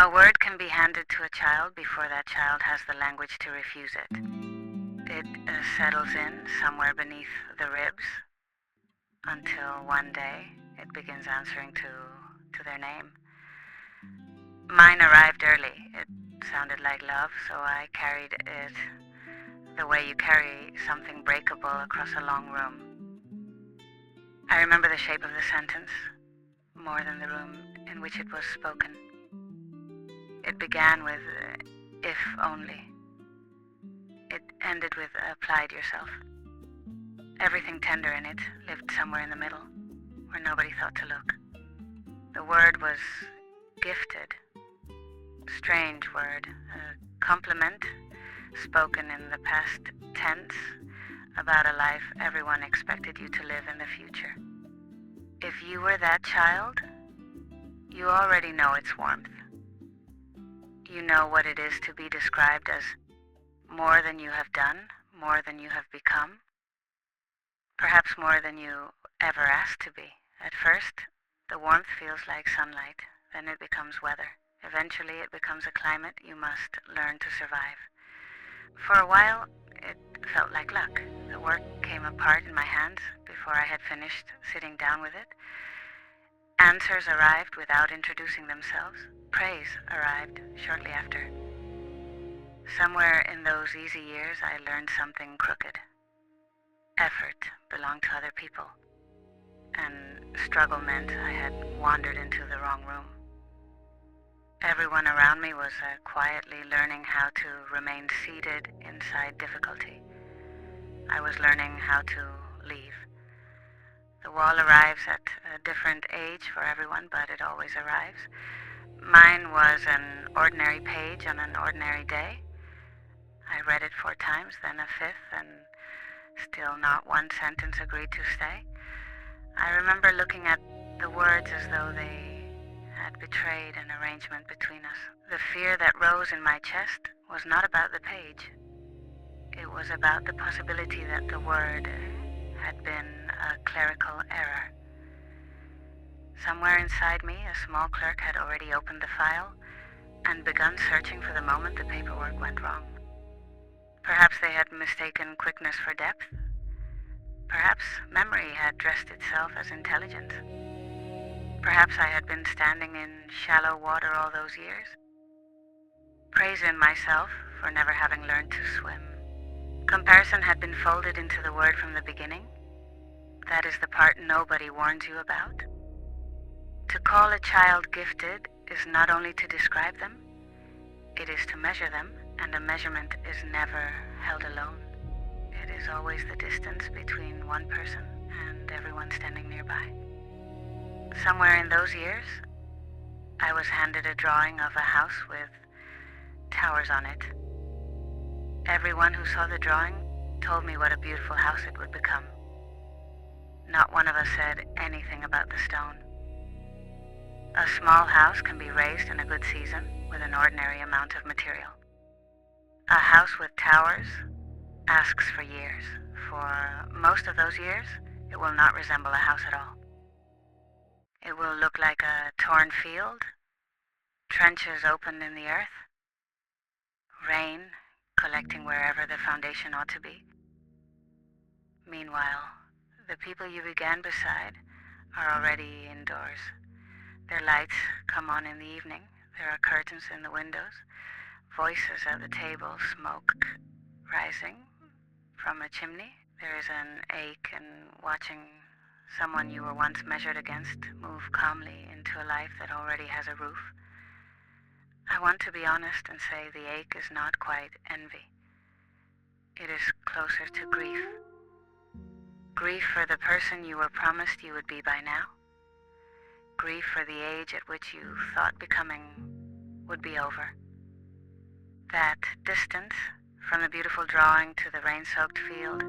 A word can be handed to a child before that child has the language to refuse it. It settles in somewhere beneath the ribs until one day it begins answering to their name. Mine arrived early. It sounded like love, so I carried it the way you carry something breakable across a long room. I remember the shape of the sentence more than the room in which it was spoken. It began with if only. It ended with applied yourself. Everything tender in it lived somewhere in the middle, where nobody thought to look. The word was gifted. Strange word. A compliment spoken in the past tense about a life everyone expected you to live in the future. If you were that child, you already know its warmth. You know what it is to be described as more than you have done, more than you have become, perhaps more than you ever asked to be. At first, the warmth feels like sunlight, then it becomes weather. Eventually, it becomes a climate you must learn to survive. For a while, it felt like luck. The work came apart in my hands before I had finished sitting down with it. Answers arrived without introducing themselves. Praise arrived shortly after. Somewhere in those easy years, I learned something crooked. Effort belonged to other people, and struggle meant I had wandered into the wrong room. Everyone around me was quietly learning how to remain seated inside difficulty. I was learning how to leave. The wall arrives at a different age for everyone, but it always arrives. Mine was an ordinary page on an ordinary day. I read it 4 times, then a 5th, and still not one sentence agreed to stay. I remember looking at the words as though they had betrayed an arrangement between us. The fear that rose in my chest was not about the page. It was about the possibility that the word had been a clerical error. Somewhere inside me, a small clerk had already opened the file and begun searching for the moment the paperwork went wrong. Perhaps they had mistaken quickness for depth. Perhaps memory had dressed itself as intelligence. Perhaps I had been standing in shallow water all those years. Praise in myself for never having learned to swim. Comparison had been folded into the word from the beginning. That is the part nobody warns you about. To call a child gifted is not only to describe them, it is to measure them, and a measurement is never held alone. It is always the distance between one person and everyone standing nearby. Somewhere in those years, I was handed a drawing of a house with towers on it. Everyone who saw the drawing told me what a beautiful house it would become. Not one of us said anything about the stone. A small house can be raised in a good season with an ordinary amount of material. A house with towers asks for years. For most of those years, it will not resemble a house at all. It will look like a torn field, trenches opened in the earth, rain collecting wherever the foundation ought to be. Meanwhile, the people you began beside are already indoors. Their lights come on in the evening. There are curtains in the windows, voices at the table, smoke rising from a chimney. There is an ache in watching someone you were once measured against move calmly into a life that already has a roof. I want to be honest and say the ache is not quite envy. It is closer to grief. Grief for the person you were promised you would be by now. Grief for the age at which you thought becoming would be over. That distance from the beautiful drawing to the rain-soaked field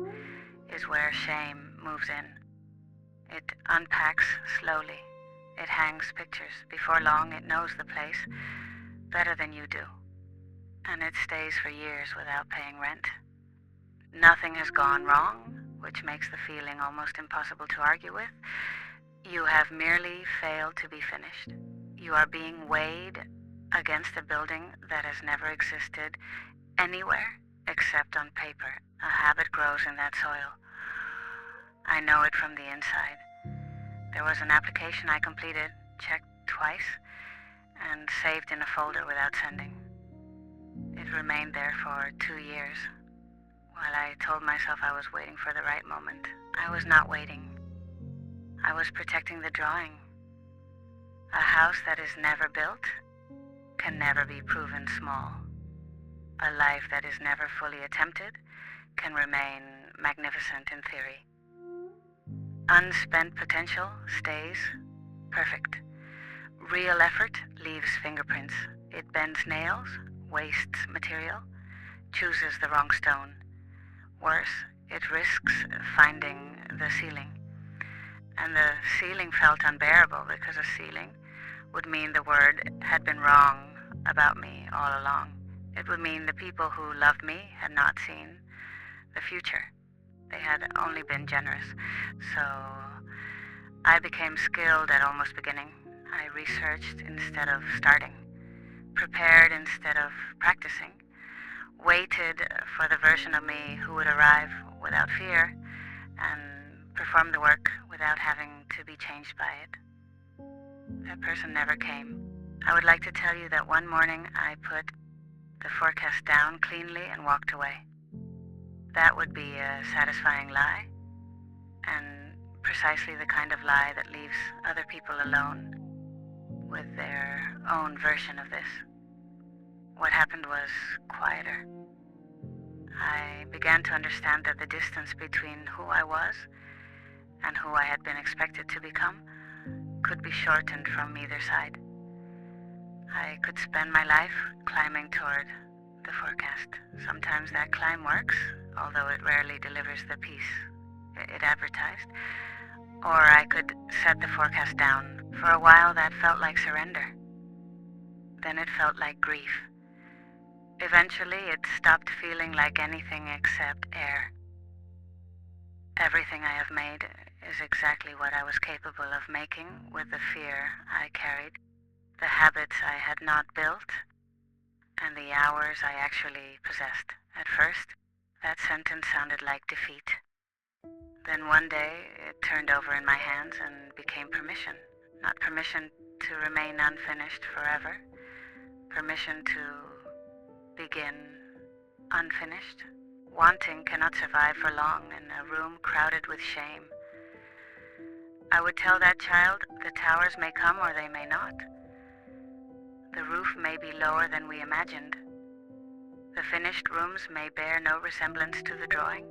is where shame moves in. It unpacks slowly. It hangs pictures. Before long, it knows the place better than you do. And it stays for years without paying rent. Nothing has gone wrong, which makes the feeling almost impossible to argue with. You have merely failed to be finished. You are being weighed against a building that has never existed anywhere except on paper. A habit grows in that soil. I know it from the inside. There was an application I completed, checked twice, and saved in a folder without sending. It remained there for 2 years. While I told myself I was waiting for the right moment, I was not waiting. I was protecting the drawing. A house that is never built can never be proven small. A life that is never fully attempted can remain magnificent in theory. Unspent potential stays perfect. Real effort leaves fingerprints. It bends nails, wastes material, chooses the wrong stone. Worse, it risks finding the ceiling. And the ceiling felt unbearable because a ceiling would mean the word had been wrong about me all along. It would mean the people who loved me had not seen the future. They had only been generous. So I became skilled at almost beginning. I researched instead of starting, prepared instead of practicing, waited for the version of me who would arrive without fear and perform the work without having to be changed by it. That person never came. I would like to tell you that one morning I put the forecast down cleanly and walked away. That would be a satisfying lie, and precisely the kind of lie that leaves other people alone with their own version of this. What happened was quieter. I began to understand that the distance between who I was and who I had been expected to become could be shortened from either side. I could spend my life climbing toward the forecast. Sometimes that climb works, although it rarely delivers the peace it advertised. Or I could set the forecast down. For a while that felt like surrender. Then it felt like grief. Eventually it stopped feeling like anything except air. Everything I have made is exactly what I was capable of making with the fear I carried, the habits I had not built, and the hours I actually possessed. At first, that sentence sounded like defeat. Then one day, it turned over in my hands and became permission. Not permission to remain unfinished forever, permission to begin unfinished. Wanting cannot survive for long in a room crowded with shame. I would tell that child, the towers may come or they may not. The roof may be lower than we imagined. The finished rooms may bear no resemblance to the drawing.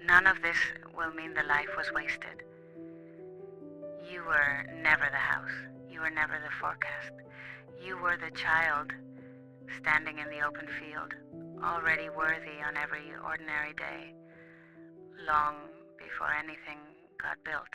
None of this will mean the life was wasted. You were never the house. You were never the forecast. You were the child standing in the open field, already worthy on every ordinary day, long before anything got built.